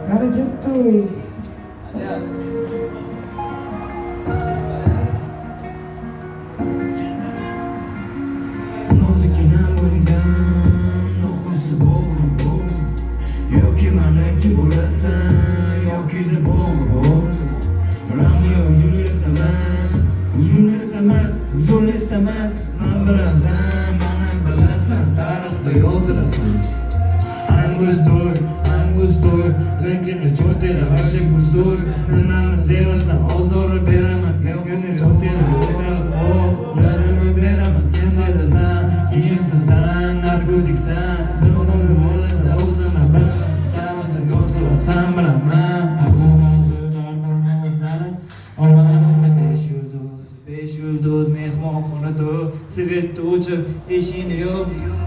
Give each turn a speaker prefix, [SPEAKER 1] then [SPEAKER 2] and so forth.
[SPEAKER 1] Qani ketdi. Nozikina bo'lgan nuqsi bo'g'ib yoki manaki bo'lasan yoki deb bo'g'ib ularni Juliet emas men bilasan mani bilasan tarixda yozirasan Angusdoy lekin cho'tera vashi buzdoy menani zerasan ozori beraman gavgani cho'tera lazimi beraman kendelasan kiyimsisan narkotiksan nurni bo'lasan o'zini bil kamida yozirasan bilaman besh yulduz mehmonxonada svet o'chib eshigini yop